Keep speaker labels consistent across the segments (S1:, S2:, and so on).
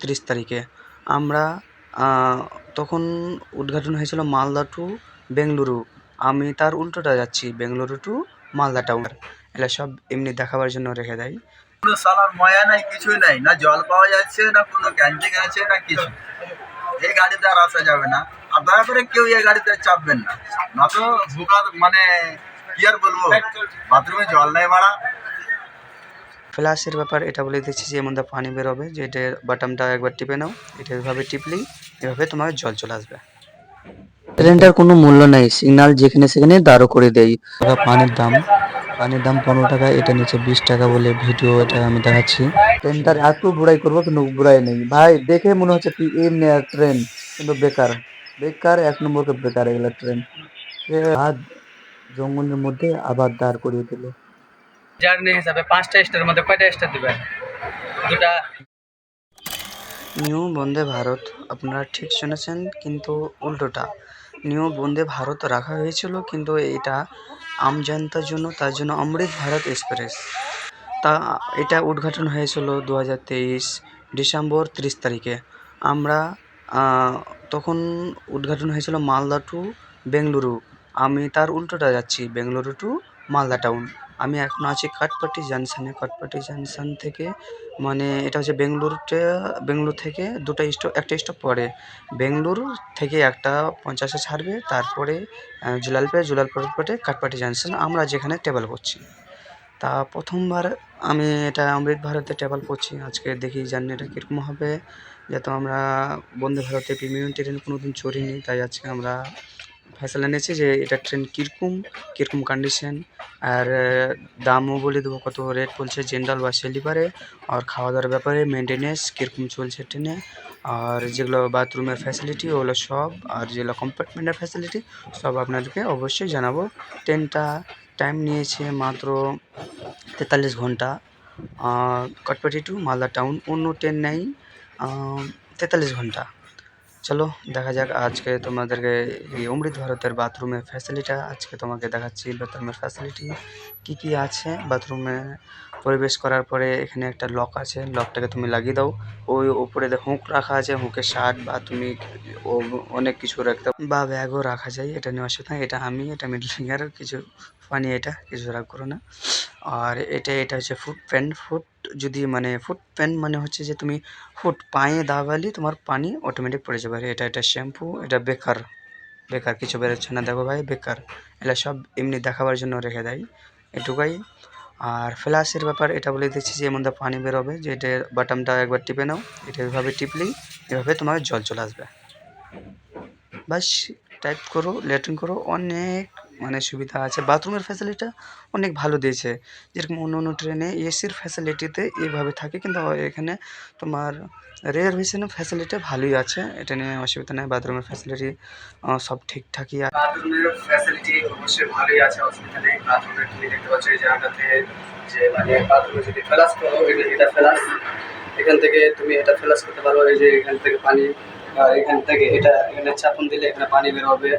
S1: 30 তারিখে আমরা তখন উদ্ঘাটন হয়েছিল মালদা টু বেঙ্গালুরু। আমি তার উল্টোটা যাচ্ছি, বেঙ্গালুরু টু মালদা টাউন। এগুলো সব এমনি দেখাবার জন্য রেখে দেয়।
S2: কোনো সালার ময়া নাই, কিছুই নাই, না জল পাওয়া যাচ্ছে, না কোনো ক্যান্টিন আছে, না কিছু। এই গাড়িতে আর আসা যাবে না, আর দয়া করে কেউ এই গাড়িতে চাপবেন না, না তো ভোকার মানে কি আর বলবো, বাথরুমে জল নেই মারা।
S1: ফ্ল্যাশের ব্যাপার এটা বলে দিচ্ছি যে এর মধ্যে পানি বেরোবে, যে এটার বাটনটা একবার টিপে নাও, এটা এভাবে টিপলেই এভাবে তোমার জল চলে আসবে। ট্রেনটার কোনো মূল্য নেই, সিগন্যাল যেখানে সেখানে দাঁড় করে দেয়। পানির দাম 15 টাকা, এটা নিচে 20 টাকা বলে ভিডিও এটা আমি দেখাচ্ছি। ট্রেনটার এত বুড়াই করবো কিন্তু বুড়াই নেই ভাই, দেখে মনে হচ্ছে কি এমনি ট্রেন, কিন্তু বেকার বেকার, 1 নম্বর বেকার এগুলা ট্রেন। আর জঙ্গলের মধ্যে আবার দাঁড় করিয়ে দিল।
S3: জার্নি হিসাবে 5টা স্টারের মধ্যে কয়টা স্টার দিবেন? 2টা।
S1: নিউ বন্দে ভারত, আপনারা ঠিক শুনেছেন, কিন্তু উল্টোটা। নিউ বন্দে ভারত রাখা হয়েছিল, কিন্তু এটা আম জনতার জন্য, তার জন্য অমৃত ভারত এক্সপ্রেস। তা এটা উদ্ঘাটন হয়েছিল 2023 ডিসেম্বর 30 তারিখে। আমরা তখন উদ্ঘাটন হয়েছিল মালদা টু বেঙ্গালুরু। আমি তার উল্টোটা যাচ্ছি, বেঙ্গালুরু টু মালদা টাউন। আমি এখন আছি কাটপাটি জাংশনে। কাটপাটি জাংশন থেকে মানে এটা হচ্ছে বেঙ্গালুরু থেকে একটা স্টপ পরে। বেঙ্গালুরু থেকে একটা 50-এ ছাড়বে, তারপরে জুলালপুরের পরে কাটপাটি জাংশন আমরা যেখানে ট্রাভেল করছি। তা প্রথমবার আমি এটা অমৃত ভারতে ট্রাভেল করছি। আজকে দেখি জার্নিটা কীরকম হবে, যেহেতু আমরা বন্দে ভারতে প্রিমিয়াম ট্রেন কোনোদিন চড়িনি, তাই আজকে আমরা ফয়সালা নিয়েছি যে এটা ট্রেন কীরকম কন্ডিশন, আর দামও বলে দেবো কত রেট বলছে জেনারেল বা স্লিপারে, আর খাওয়া দাওয়ার ব্যাপারে মেনটেনেন্স কীরকম চলছে ট্রেনে, আর যেগুলো বাথরুমের ফ্যাসিলিটি ওগুলো সব, আর যেগুলো কম্পার্টমেন্টের ফ্যাসিলিটি সব আপনাদেরকে অবশ্যই জানাবো। ট্রেনটা টাইম নিয়েছে মাত্র 43 ঘন্টা, কাটপাটি টু মালদা টাউন। অন্য ট্রেন নেই 43 ঘন্টা। চলো দেখা যাক, আজকে তোমাদেরকে এই অমৃত ভারতের বাথরুমের ফ্যাসিলিটি আজকে তোমাকে দেখাচ্ছি। বাথরুমের ফ্যাসিলিটি কী আছে বাথরুমে। প্রবেশ করার পরে এখানে একটা লক আছে, লকটাকে তুমি লাগিয়ে দাও। ওই উপরে হুক রাখা আছে, হুকের শার্ট বা তুমি অনেক কিছু রাখতে বা ব্যাগও রাখা যায়, এটা নিয়ে অসুবিধা। এটা মিডল ফিঙ্গার, কিছু ফানি, এটা কিছু রাগ করো না। আর এটা হচ্ছে ফুট যদি মানে ফুট প্যান মানে হচ্ছে যে তুমি ফুট পায়ে দাবালে তোমার পানি অটোমেটিক পড়ে যাবে। এটা শ্যাম্পু, এটা বেকার কিছু বেরোচ্ছে না, দেখো ভাই বেকার। এগুলো সব এমনি দেখাবার জন্য রেখে দেয়, এটুকুই। আর ফ্ল্যাশের ব্যাপার এটা বলে দিচ্ছি যে এর মধ্যে পানি বেরোবে, যে এটার বাটনটা একবার টিপে নাও, এটা এভাবে টিপলেই এভাবে তোমার জল চলে আসবে। বাস টাইপ করো, ল্যাট্রিন করো, অনেক মানে সুবিধা আছে। বাথরুমের ফ্যাসিলিটিটা অনেক ভালো দিয়েছে, যেরকম অন্য ট্রেনে এসির ফ্যাসিলিটিতে এইভাবে থাকে, কিন্তু এখানে তোমার রিজার্ভেশনের ফ্যাসিলিটি ভালোই আছে, এটা নিয়ে অসুবিধা নেই। বাথরুমের ফ্যাসিলিটি সব ঠিকঠাকই আছে।
S3: বাথরুমের ফ্যাসিলিটি অবশ্যই ভালোই আছে, অসুবিধা নেই। বাথরুমে তুমি দেখতে পাচ্ছ এই জায়গাটাতে যে মানে বাথরুমে যদি ফ্লাশ করো, এটা ফ্লাশ, এখান থেকে তুমি এটা ফ্লাশ করতে পারো। এই যে এখান থেকে পানি, আর এখান থেকে এখানে চাপুন দিলে এখানে পানি বের হবে।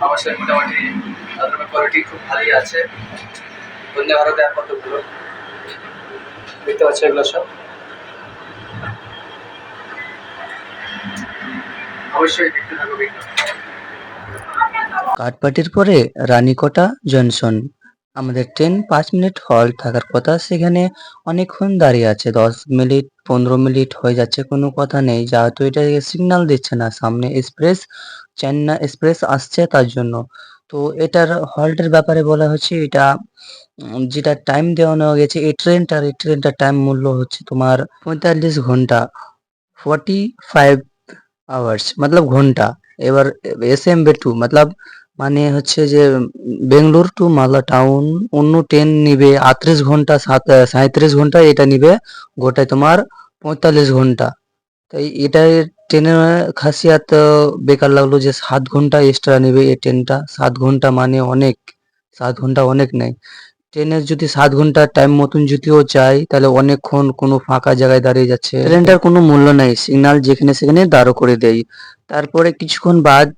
S3: অবশ্যই মোটামুটি বাথরুমের কোয়ালিটি খুব ভালোই আছে। বন্দে ভারতে আর কত ভালো দেখতে পাচ্ছ এগুলো সব। অবশ্যই দেখতে থাকো ভিডিও।
S1: কাটপাটির পরে রানীকটা জংশন। আমাদের ট্রেন 5 মিনিট হল্ট থাকার কথা, সেখানে অনেকক্ষণ দাঁড়িয়ে আছে, 10 মিনিট 15 মিনিট হয়ে যাচ্ছে, কোনো কথা নেই, যেহেতু এটা সিগন্যাল দিচ্ছে না, সামনে চেন্নাই এক্সপ্রেস আসছে তার জন্য। তো এটার হল্টের ব্যাপারে বলা হচ্ছে, এটা যেটা টাইম দেওয়ানো গেছে এই ট্রেনটার টাইম মূল্য হচ্ছে তোমার 45 ঘন্টা, 45 আওয়ার্স মতলব ঘন্টা। এবার SMB2 মতলব মানে হচ্ছে যে বেঙ্গালুরু টু মালদা টাউন অন্য ট্রেন নিবে 38 ঘন্টা, 37 ঘন্টা, এটা নিবে গোটায় তোমার 45 ঘন্টা। তাই এটাই ট্রেনের খাসিয়াত। বেকার লাগলো যে 7 ঘন্টা এক্সট্রা নেবে এই ট্রেনটা। 7 ঘন্টা মানে অনেক, 7 ঘন্টা অনেক নেই। ট্রেনের যদি 7 ঘন্টা টাইম মতন যদিও যায়, তাহলে অনেকক্ষণ কোনো ফাঁকা জায়গায় দাঁড়িয়ে যাচ্ছে, ট্রেনটার কোনো মূল্য নেই, সিগন্যাল যেখানে সেখানে দাঁড় করে দেয়। তারপরে কিছুক্ষণ বাদ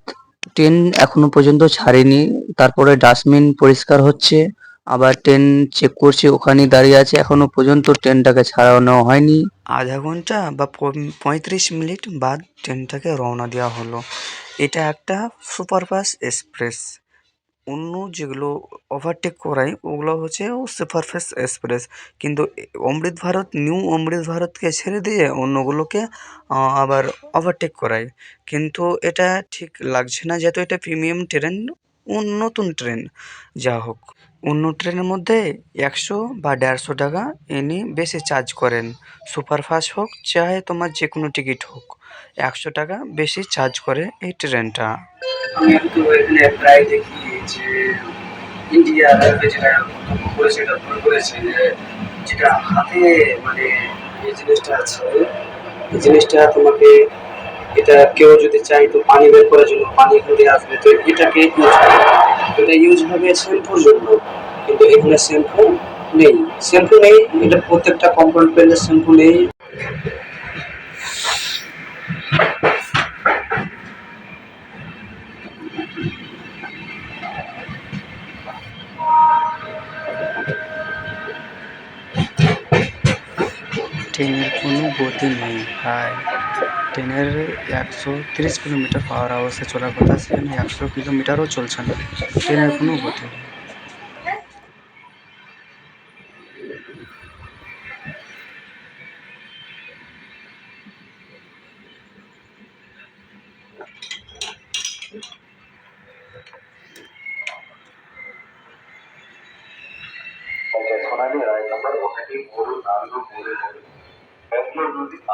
S1: ট্রেন এখনো পর্যন্ত ছাড়েনি, তারপরে ডাস্টবিন পরিষ্কার হচ্ছে, আবার ট্রেন চেক করছি, ওখানেই দাঁড়িয়ে আছে, এখনো পর্যন্ত ট্রেনটাকে ছাড়ানো হয়নি। আধা ঘন্টা বা 35 মিনিট বাদ ট্রেনটাকে রওনা দেওয়া হলো। এটা একটা সুপারফাস্ট এক্সপ্রেস। অন্য যেগুলো ওভারটেক করায় ওগুলো হচ্ছে সুপারফাস্ট এক্সপ্রেস, কিন্তু অমৃত ভারত নিউ অমৃত ভারতকে ছেড়ে দিয়ে অন্যগুলোকে আবার ওভারটেক করায়, কিন্তু এটা ঠিক লাগছে না, যেহেতু এটা প্রিমিয়াম ট্রেন, নতুন ট্রেন। যা হোক, অন্য ট্রেনের মধ্যে 100 বা 150 টাকা ইনি বেশি চার্জ করেন। সুপারফাস্ট হোক চাहे তোমার যে কোনো টিকিট হোক, 100 টাকা বেশি চার্জ করে এই ট্রেনটা।
S3: আমি তো এখানে প্রায় দেখি যে ইন্ডিয়া রেলওয়ে যেটা মন্তব্য করেছে, এটা মনে করেছে যে যেটা হাতে মানে এই জিনিসটা আছে, এই জিনিসটা তোমাকে, এটা কেউ যদি চাই তো পানি বের করার জন্য পানি ঘুরে আসবে, তো এটাকে ইউজ হবে, এটা ইউজ হবে শ্যাম্পুর জন্য, কিন্তু এখানে শ্যাম্পু নেই। শ্যাম্পু নেই, এটা প্রত্যেকটা কম্পাউন্ড পেলে শ্যাম্পু নেই।
S1: ট্রেনের কোনো গতি নেই ভাই। ট্রেনের 130 কিলোমিটার/আওয়ারে চলার কথা, সেখানে 100 কিলোমিটারও চলছে না। ট্রেনের কোনো গতি নেই।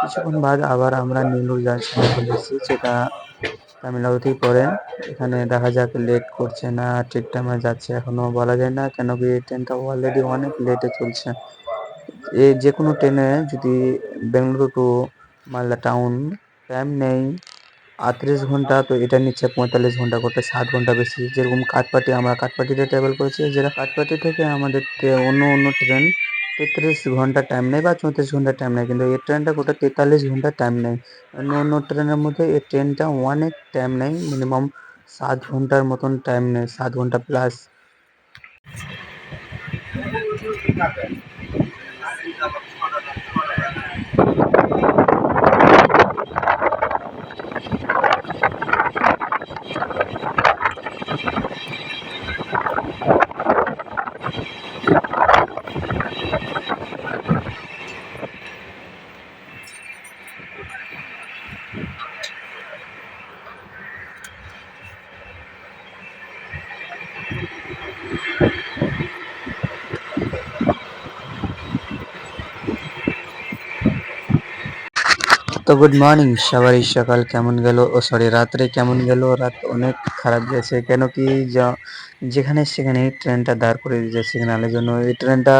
S1: কিছুক্ষণ বাদ আবার আমরা নেল্লোর জংশনে চলে এসেছি, যেটা তামিলনাড়ুতেই পড়ে। এখানে দেখা যাক লেট করছে না ঠিক টাইমে যাচ্ছে, এখনো বলা যায় না, কেন কি ট্রেনটা অলরেডি অনেক লেটে চলছে। এই যে কোনো ট্রেনে যদি Bengaluru to Malda town time নেই 38 ঘন্টা, তো এটা নিচ্ছে 45 ঘন্টা করতে, 7 ঘন্টা বেশি। যেরকম কাঠপাটি, আমরা কাঠপাটিতে ট্রাভেল করেছি, যেটা কাঠপাটি থেকে আমাদের অন্য অন্য ট্রেন 33 ঘন্টা টাইম নেয় বা 34 ঘন্টা টাইম নেয়, কিন্তু এই ট্রেনটা গোটা 43 ঘন্টা টাইম নেয়। অন্য অন্য ট্রেনের মধ্যে এই ট্রেনটা অনেক টাইম নেয়, মিনিমাম 7 ঘন্টার মতন টাইম নেয়, 7 ঘন্টা প্লাস। তো গুড মর্নিং সবারই, সকাল কেমন গেল, ও সরি রাত্রে কেমন গেল। রাত অনেক খারাপ গেছে, কেন কি যেখানে সেখানে ট্রেনটা দাঁড় করে দিয়েছে সিগন্যালের জন্য। এই ট্রেনটা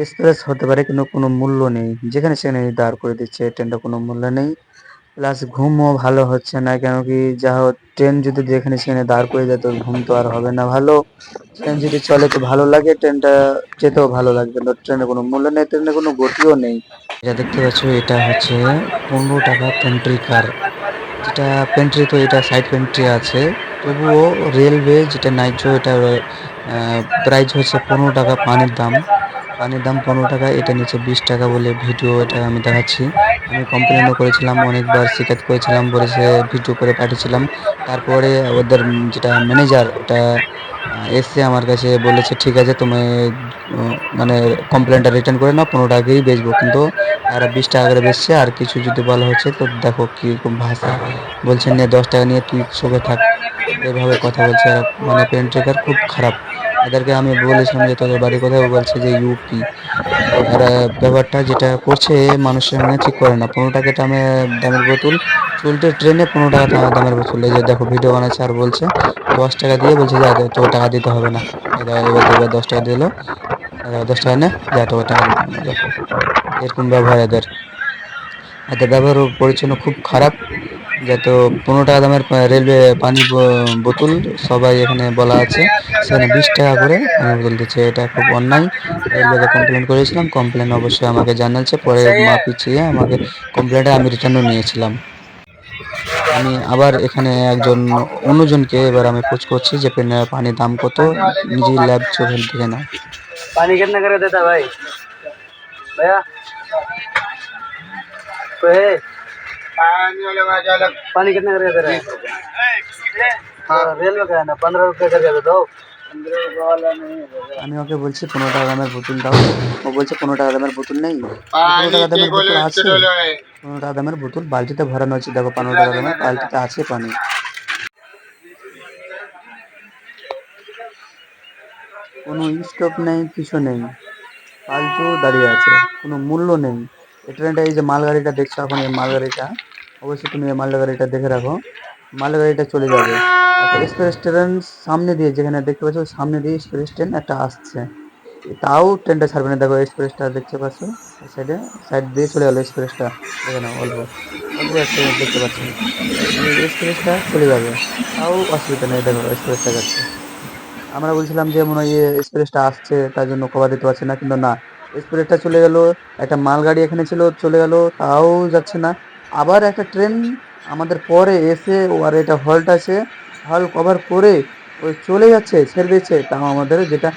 S1: এক্সপ্রেস হতে পারে কিন্তু কোনো মূল্য নেই, যেখানে সেখানে দাঁড় করে দিচ্ছে, ট্রেনটা কোনো মূল্য নেই। প্লাস ঘুমও ভালো হচ্ছে না, কেন কি যা হোক ট্রেন যদি যেখানে সেখানে দাঁড় করে দেয় তো ঘুম তো আর হবে না ভালো। ট্রেন যদি চলে তো ভালো লাগে, ট্রেনটা যেতেও ভালো লাগবে, কিন্তু ট্রেনের কোনো মূল্য নেই, ট্রেনের কোনো গতিও নেই। এটা দেখতে পাচ্ছ, এটা হচ্ছে 15 টাকা পেন্ট্রি কার, যেটা পেন্ট্রি, তো এটা সাইড পেন্ট্রি আছে, তবুও রেলওয়ে যেটা নাইট্রো, এটা প্রাইস হচ্ছে 15 টাকা। পানির দাম 15 টাকা, এটা নিচে 20 টাকা বলে ভিডিও, এটা আমি দেখাচ্ছি। আমি কমপ্লেনও করেছিলাম, অনেকবার শিকায়ত করেছিলাম, বলেছে ভিডিও করে পাঠিয়েছিলাম। তারপরে ওদের যেটা ম্যানেজার, ওটা এসে আমার কাছে বলেছে ঠিক আছে তুমি মানে কমপ্লেনটা রিটার্ন করে নাও, 15 টাকাই বেচবো, কিন্তু তারা 20 টাকা করে বেচছে। আর কিছু যদি বলা হচ্ছে তো দেখো কিরকম ভাষা বলছে, নিয়ে 10 টাকা নিয়ে তুই সুখে থাক, এভাবে কথা বলছে। আর মানে পেন ট্রেকার খুব খারাপ। এদেরকে আমি বলেছিলাম যে তোদের বাড়ি কোথায়, ও বলছে যে ইউপি। তো এরা ব্যাপারটা যেটা করছে মানুষের সঙ্গে ঠিক করে না। 15 টাকা দামের বোতল, চলতে ট্রেনে 15 টাকা দামের বোতল। এই যে দেখো ভিডিও বানাচ্ছে আর বলছে 10 টাকা দিয়ে, বলছে যা তো টাকা দিতে হবে না। এবার দেখবে 10 টাকা দিলো, 10 টাকা নে যা, তো টাকা দিতে হবে না। দেখো এরকম ব্যবহার এদের, এদের ব্যবহার ও পরিচ্ছন্ন খুব খারাপ। যত 15 টাকা দামের রেলওয়ে পানির বোতল সবাই এখানে বলা আছে, সেখানে 20 টাকা করে পানির বোতল দিচ্ছে, এটা খুব অন্যায়। রেলওয়েতে কমপ্লেন করেছিলাম, কমপ্লেন অবশ্যই আমাকে জানাচ্ছে, পরে পিছিয়ে আমাকে কমপ্লেনটা আমি রিটার্নও নিয়েছিলাম। আমি আবার এখানে একজন অন্যজনকে এবার আমি খোঁজ করছি যে পানির দাম কত, নিজেই ল্যাব চোখে দেখে নাও।
S3: पानी कितना कर देता भाई भैया तो है पानी कितना करके दे रहा है हाँ रेल में क्या है ना 15 रुपये करके दे दो 15 रुपये वाला नहीं
S1: আমি ওকে বলছি 15 টাকা দামের বোতল দাও, ও বলছে 15 টাকা দামের বোতল নেই। 15 টাকা দামের বোতল আছে, 15 টাকা দামের বোতল বালতিতে ভরানো আছে, দেখো 15 টাকা দামের বালতিতে আছে পানি। কোনো স্টপ নেই, কিছু নেই, ফালতু দাঁড়িয়ে আছে, কোনো মূল্য নেই। এই ট্রেনটা, এই যে মালগাড়িটা দেখছো এখন, এই মালগাড়িটা অবশ্যই তুমি এই মালগাড়িটা দেখে রাখো। মালগাড়িটা চলে যাবে একটা এক্সপ্রেস ট্রেন সামনে দিয়ে, যেখানে দেখতে পাচ্ছ সামনে দিয়ে এক্সপ্রেস ট্রেন একটা আসছে, তাও ট্রেনটা ছাড়বে না। দেখো এক্সপ্রেসটা দেখতে পাচ্ছ সাইডে, সাইড দিয়ে চলে গেলো এক্সপ্রেসটা, দেখে নাও অল্প অল্প একটা দেখতে পাচ্ছ, এই এক্সপ্রেসটা চলে যাবে, তাও অসুবিধা নেই। দেখো এক্সপ্রেসটা যাচ্ছে, আমরা বলছিলাম যে মনে হয় এক্সপ্রেসটা আসছে তার জন্য কভার দিতে পারছে না, কিন্তু না, এক্সপ্রেসটা চলে গেল। একটা মালগাড়ি এখানে ছিল, চলে গেল, তাও যাচ্ছে না। আবার একটা ট্রেন আমাদের পরে এসে, ও আর এটা হল্ট আছে, হল কভার করে ওই চলে যাচ্ছে, ছেড়ে দিচ্ছে। তাও আমাদের যেটা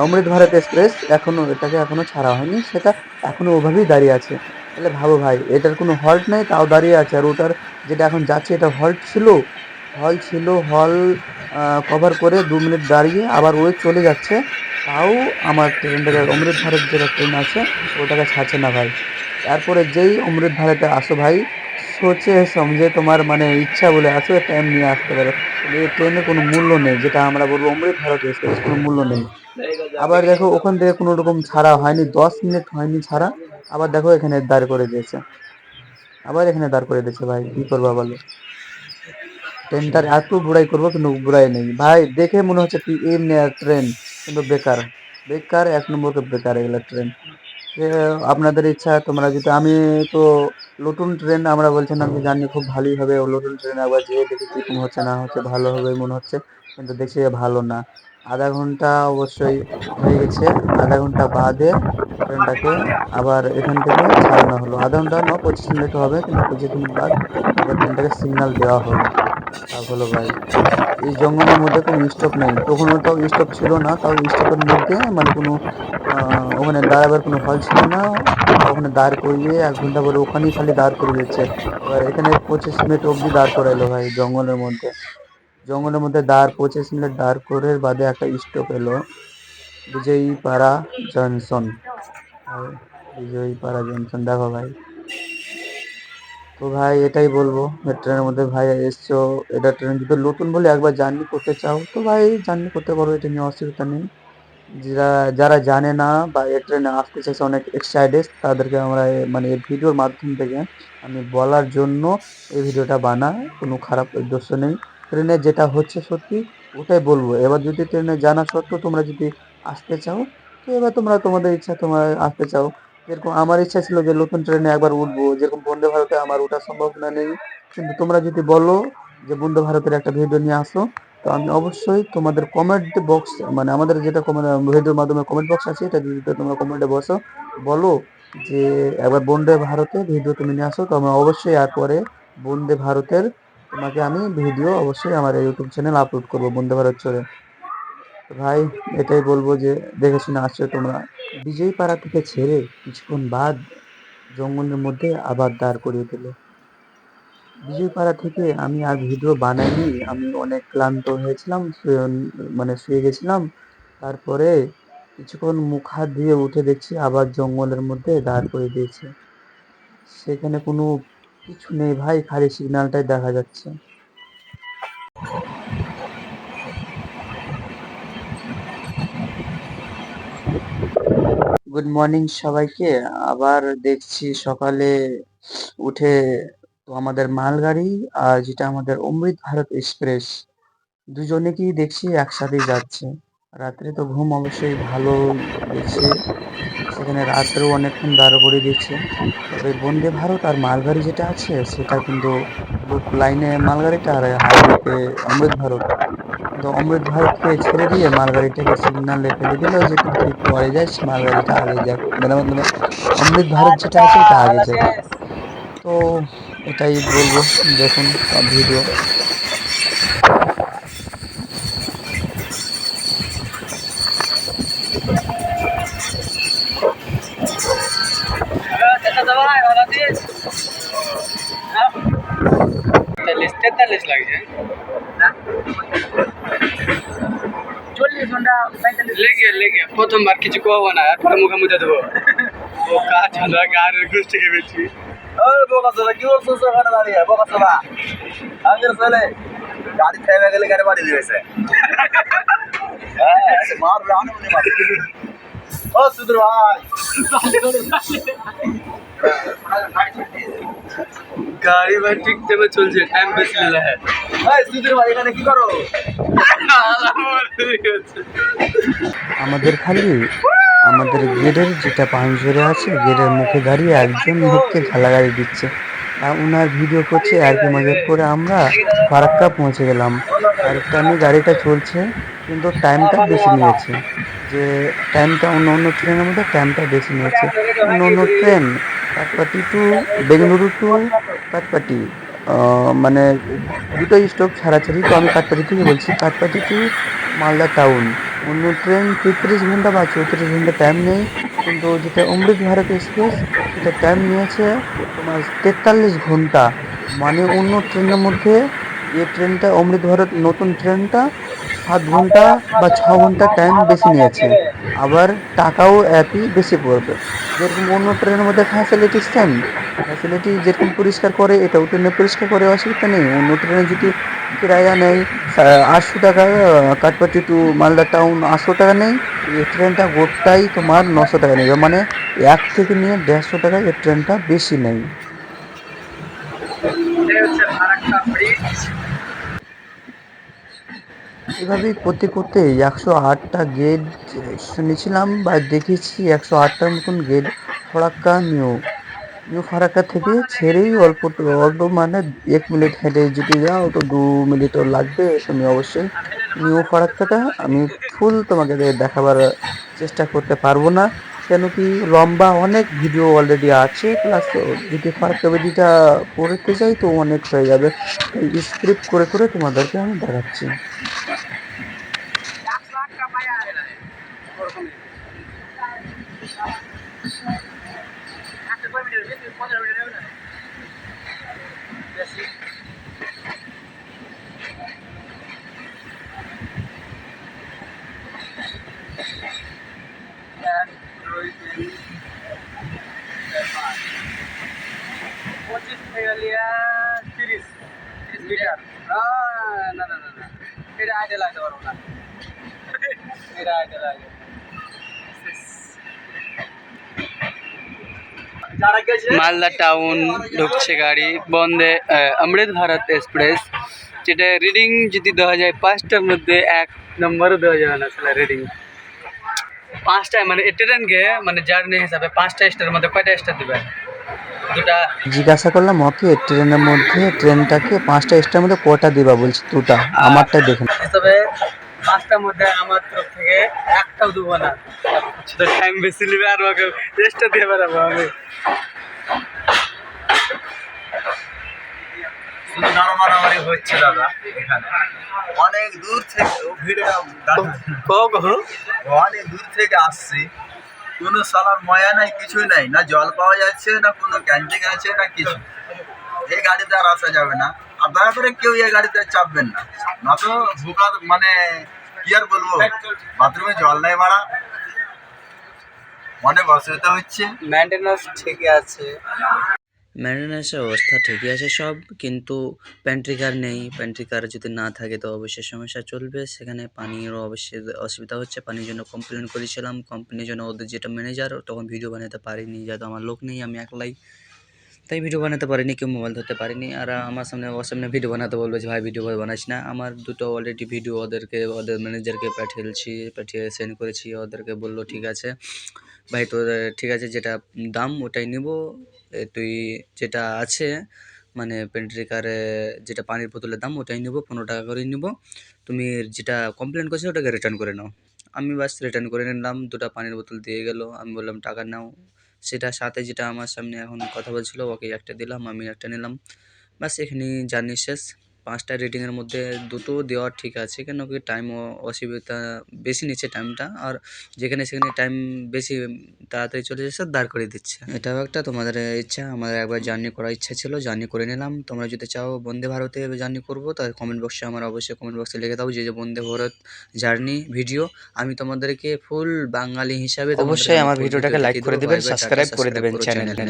S1: অমৃত ভারত এক্সপ্রেস, এখনো এটাকে এখনো ছাড়া হয়নি, সেটা এখনো ওভাবেই দাঁড়িয়ে আছে। তাহলে ভাবো ভাই, এটার কোনো হল্ট নেই, তাও দাঁড়িয়ে আছে। আর ওটার যেটা এখন যাচ্ছে, এটা হল্ট ছিল, হল কভার করে 2 মিনিট দাঁড়িয়ে আবার ওই চলে যাচ্ছে, তাও আমার ট্রেনটাকে, অমৃত ভারত যেটা ট্রেন আছে ওটাকে ছাড়ছে না ভাই। তারপরে যেই অমৃত ভারতে আসো ভাই, সোচে সমঝে তোমার মানে ইচ্ছা বলে আসো, টাইম নিয়ে আসতে পারো, কিন্তু এই ট্রেনের কোনো মূল্য নেই, যেটা আমরা বলবো অমৃত ভারত এক্সপ্রেস, কোনো মূল্য নেই। আবার দেখো ওখান থেকে কোনো রকম ছাড়া হয়নি, 10 মিনিট হয়নি ছাড়া, আবার দেখো এখানে দাঁড় করে দিয়েছে, আবার এখানে দাঁড় করে দিয়েছে। ভাই কি করবা বলো, ট্রেনটার এত বুড়াই করবো কিন্তু বুড়াই নেই ভাই, দেখে মনে হচ্ছে কি এমনি ট্রেন, কিন্তু বেকার, বেকার, 1 নম্বরকে বেকার এগুলো ট্রেন। আপনাদের ইচ্ছা, তোমরা যদি, আমি তো নতুন ট্রেন আমরা বলছিলাম যে জানি খুব ভালোই হবে, ও নতুন ট্রেন একবার যেয়ে দেখি কিরকম হচ্ছে না হচ্ছে, ভালো হবে মনে হচ্ছে, কিন্তু দেখছি যে ভালো না। আধা ঘন্টা অবশ্যই হয়ে গেছে, আধা ঘন্টা বাদে ট্রেনটাকে আবার এখান থেকে ছাড়ানো হলো, আধা ঘন্টা না 25 মিনিট হবে, কিন্তু 25 মিনিট বাদ আবার ট্রেনটাকে সিগন্যাল দেওয়া হলো। তা হলো ভাই, এই জঙ্গলের মধ্যে কোনো স্টপ নেই, তখন তাও স্টপ ছিল না, তাও স্টপের মধ্যে মানে কোনো ওখানে দাঁড়াবার কোনো হল ছিল না, তা ওখানে দাঁড় করিয়ে 1 ঘন্টা পরে ওখানেই খালি দাঁড় করিয়ে দিচ্ছে। এবার এখানে 25 মিনিট অবধি দাঁড় করাইলো ভাই, জঙ্গলের মধ্যে, জঙ্গলের মধ্যে 25 মিনিট দাঁড় করে বাদে একটা স্টপ এলো, বিজয়ী পাড়া জংশন। ভাই, বিজয়ী পাড়া জংশন, দেখো ভাই। তো ভাই এটাই বলবো, ট্রেনের মধ্যে ভাই এসছো, এটা ট্রেন যদি নতুন বলে একবার জার্নি করতে চাও তো ভাই জার্নি করতে পারো, এটা নিয়ে অসুবিধা নেই। যারা যারা জানে না বা এই ট্রেনে আসতে চাইছে অনেক এক্সাইটেড, তাদেরকে আমরা মানে এই ভিডিওর মাধ্যম থেকে আমি বলার জন্য এই ভিডিওটা বানা, কোনো খারাপ উদ্দেশ্য নেই। ট্রেনে যেটা হচ্ছে সত্যি ওটাই বলবো। এবার যদি ট্রেনে জানা সত্ত্বেও তোমরা যদি আসতে চাও, তো এবার তোমরা তোমাদের ইচ্ছা, তোমরা আসতে চাও। যেরকম আমার ইচ্ছা ছিল যে নতুন ট্রেনে একবার উঠবো, যেরকম বন্দে ভারতে আমার ওঠার সম্ভাবনা নেই, কিন্তু তোমরা যদি বলো যে বন্দে ভারতের একটা ভিডিও নিয়ে আসো, তো আমি অবশ্যই তোমাদের কমেন্ট বক্স, মানে আমাদের যেটা কমেন্ট ভিডিওর মাধ্যমে কমেন্ট বক্স আছে, এটা যদি তোমরা কমেন্টে বসো, বলো যে একবার বন্দে ভারতের ভিডিও তুমি নিয়ে আসো, তো আমরা অবশ্যই এরপরে বন্দে ভারতের তোমাকে আমি ভিডিও অবশ্যই আমার ইউটিউব চ্যানেল আপলোড করবো বন্দে ভারত চড়ে। তো ভাই এটাই বলবো যে দেখে শুনে আসছো তোমরা। বিজয়ী পাড়া থেকে ছেড়ে কিছুক্ষণ বাদ জঙ্গলের মধ্যে আবার দাঁড় করিয়ে দিল। বিজয়পাড়া থেকে আমি আর ভিডিও বানাইনি, আমি অনেক ক্লান্ত হয়েছিলাম, মানে শুয়ে গেছিলাম। তারপরে কিছুক্ষণ মুখ হাত ধুয়ে উঠে দেখছি আবার জঙ্গলের মধ্যে দাঁড় করে দিয়েছে, সেখানে কোনো কিছু নেই ভাই, খালি সিগন্যালটাই দেখা যাচ্ছে। গুড মর্নিং সবাইকে। আবার দেখছি সকালে উঠে, তো আমাদের মালগাড়ি আর যেটা আমাদের অমৃত ভারত এক্সপ্রেস, দুজনেকেই দেখছি একসাথেই যাচ্ছে। রাত্রে তো ঘুম অবশ্যই ভালো গেছে, সেখানে রাত্রেও অনেকক্ষণ দাঁড় করিয়ে দিচ্ছে। তবে বন্দে ভারত আর মালগাড়ি যেটা আছে সেটা কিন্তু লুপ লাইনে মালগাড়িটা, আর হাইওয়েতে অমৃত ভারত, কিন্তু অমৃত ভারতকে ছেড়ে দিয়ে মালগাড়িটাকে সিগনালে ফেলে দিল যে তুই পরে যাস, মালগাড়িটা আগে যাক, মানে অমৃত ভারত যেটা আছে এটা আগে যাক। তো এটাই বলবো, দেখুন সব ভিডিও।
S3: তেতাল্লিশ লাগছে।
S1: 40 ঘন্টা 45
S3: লেগে প্রথমবার কিছু কহবো না, এরপরে মুখে মুখে দেবো। ও কাজ হলো গাড়ির ঘুষ থেকে বেশি।
S2: ওই বোকা সোদা কি বলছো ওখানে দাঁড়িয়ে বোকা সোদা আগের ছেলে গাড়ি থেমে গেলে গাড়ি বাড়ি দিয়েছে হ্যাঁ মারবে আমি মারবে ও সুদূর ভাই
S3: গাড়ি ভাই ঠিক টাইমে চলছে, টাইম বেশি লেলা হ্যাঁ।
S2: এই সুদূর ভাই এখানে কি করো
S1: আমাদের খালি আমাদের গেটের যেটা পাঞ্জরে আছে গেটের মুখে দাঁড়িয়ে একজন লোককে গালাগালি দিচ্ছে, ওনার ভিডিও করছে আর কি মজাক করে আমরা ফারাক্কা পৌঁছে গেলাম। আর টাইমে গাড়িটা চলছে কিন্তু টাইমটা বেশি নিয়েছে, যে টাইমটা অন্য অন্য ট্রেনের মধ্যে টাইমটা বেশি নিয়েছে। অন্য অন্য ট্রেন কাঠপাটি টু বেঙ্গালুরু টু কাঠপাটি, মানে দুটো স্টপ ছাড়াছাড়ি, তো আমি কাঠপাটি থেকে বলছি, কাঠপাটি টু মালদা টাউন। অন্য ট্রেন 33 ঘন্টা বা 34 ঘন্টা টাইম নেই, কিন্তু যেটা অমৃত ভারত এক্সপ্রেস সেটা টাইম নিয়েছে তোমার 43 ঘন্টা। মানে অন্য ট্রেনের মধ্যে এই ট্রেনটা অমৃত ভারত নতুন ট্রেনটা 7 ঘন্টা বা 6 ঘন্টা টাইম বেশি নিয়েছে, আবার টাকাও একই বেশি পড়বে। যেরকম অন্য ট্রেনের মধ্যে ফ্যাসিলিটি সেম, ফ্যাসিলিটি যেরকম পরিষ্কার করে এটাও ট্রেনে পরিষ্কার করে, অসুবিধা নেই। অন্য ট্রেনে যদি কিরায়া নেই 800 টাকা, কাঠপাটি টু মালদা টাউন 800 টাকা নেই, এই ট্রেনটা গোটাই তোমার 900 টাকা নেবে, মানে 1 থেকে নিয়ে 150 টাকা এই ট্রেনটা বেশি নেই।
S3: এই হচ্ছে ফারাক্কা ব্রিজ।
S1: এভাবেই করতে করতে 108টা গেট শুনেছিলাম বা দেখেছি, 108টার মতন gate Farakka new new Farakka থেকে ছেড়েই অল্প অল্প মানে 1 মিনিট হেঁটে যদি যাও তো 2 মিনিটও লাগবে। তুমি অবশ্যই নিউ ফারাক্কাটা আমি ফুল তোমাকে দেখাবার চেষ্টা করতে পারবো না, কেন কি লম্বা অনেক ভিডিও অলরেডি আছে, প্লাস যদি ফারাক্কা ভিডিওটা করতে যাই তো অনেক হয়ে যাবে, স্ক্রিপ্ট করে করে তোমাদেরকে আমি দেখাচ্ছি।
S3: মিটার না না না না, এটা আইডিয়া লাগতে পারবো না, এটা আইডিয়া লাগে।
S2: যারা গেছে
S3: মালদা টাউন ঢুকছে গাড়ি বন্দে অমৃত ভারত এক্সপ্রেস, যেটা রিডিং যদি দেওয়া যায় 5টার মধ্যে 1 নম্বরও দেওয়া যাবে না সেটা রিডিং 5টায়, মানে ট্রেনকে মানে জার্নি হিসাবে 5টা স্টারের মধ্যে কয়টা স্টার দেবে? দুটা।
S1: জিজ্ঞাসা করলাম ওকে ট্রেনের মধ্যে ট্রেনটাকে 5টা স্টার মধ্যে কটা দিবা, বলছি 2টা, আমারটা দেখে নাও।
S3: হিসাবে 5টার মধ্যে আমার তরফ থেকে একটাও দেবো না, শুধু টাইম বেশি নেবে আর ওকে রেস্টটা দিয়ে বেড়াবো আমি।
S2: শুধু মারামারি হচ্ছে দাদা এখানে অনেক দূর থেকে ভিড়টা
S3: কহো
S2: অনেক দূর থেকে আসছি, কোনো সালার ময়া নাই কিছুই নাই, না জল পাওয়া যাচ্ছে না কোনো ক্যান্টিন আছে না কিছু। এই গাড়িতে আর আসা যাবে না, আর দয়া করে কেউ এই গাড়িতে চাপবেন না, না তো ভুকা মানে কি আর বলবো, বাথরুমে জল নেই বাড়া, অনেক অসুবিধা হচ্ছে।
S3: মেনটেন্যান্স ঠিকই আছে,
S1: মেনটেন্যান্সের অবস্থা ঠিকই আছে সব, কিন্তু প্যান্ট্রিকার নেই। প্যান্ট্রিকার যদি না থাকে তো অবশ্যই সমস্যা চলবে, সেখানে পানিরও অবশ্যই অসুবিধা হচ্ছে। পানির জন্য কমপ্লেন করেছিলাম, কোম্পানির জন্য ওদের যেটা ম্যানেজার তখন ভিডিও বানাতে পারিনি, যেহেতু আমার লোক নেই, আমি একলাই, তাই ভিডিও বানাতে পারিনি, কেউ মোবাইল ধরতে পারিনি। আর আমার সামনে ওর সামনে ভিডিও বানাতে বলবে যে ভাই ভিডিও বানাস না। আমার দুটো অলরেডি ভিডিও ওদের ম্যানেজারকে পাঠিয়ে সেন্ড করেছি, ওদেরকে বললো ঠিক আছে ভাই, তোর ঠিক আছে, যেটা দাম ওটাই নিব, তুই যেটা আছে মানে পেন্ট্রিকারে যেটা পানির বোতলের দাম ওটাই নিব, 15 টাকা করে নিব, তুমি যেটা কমপ্লেন করছো ওটাকে রিটার্ন করে নাও। আমি বাস রিটার্ন করে নিলাম, 2টা পানির বোতল দিয়ে গেল, আমি বললাম টাকা নাও। সেটা সাথে যেটা আমার সামনে এখন কথা বলছিল ওকে একটা দিলাম, আমি একটা নিলাম, বাস এখানেই জার্নি শেষ। 5টা রেটিংয়ের মধ্যে 2টো দেওয়া ঠিক আছে, কেন কি টাইম অসুবিধা বেশি নিচ্ছে টাইমটা, আর যেখানে সেখানে টাইম বেশি তাড়াতাড়ি চলে যাচ্ছে, দাঁড় করে দিচ্ছে। এটাও একটা তোমাদের ইচ্ছা, আমাদের একবার জার্নি করার ইচ্ছা ছিল, জার্নি করে নিলাম। তোমরা যদি চাও বন্দে ভারতে জার্নি করবো, তাহলে কমেন্ট বক্সে আমার অবশ্যই কমেন্ট বক্সে লিখে দাও যে বন্দে ভারত জার্নি ভিডিও। আমি তোমাদেরকে ফুল বাঙালি হিসাবে অবশ্যই আমার ভিডিওটাকে লাইক করে দেবেন, সাবস্ক্রাইব করে দেবেন চ্যানেল।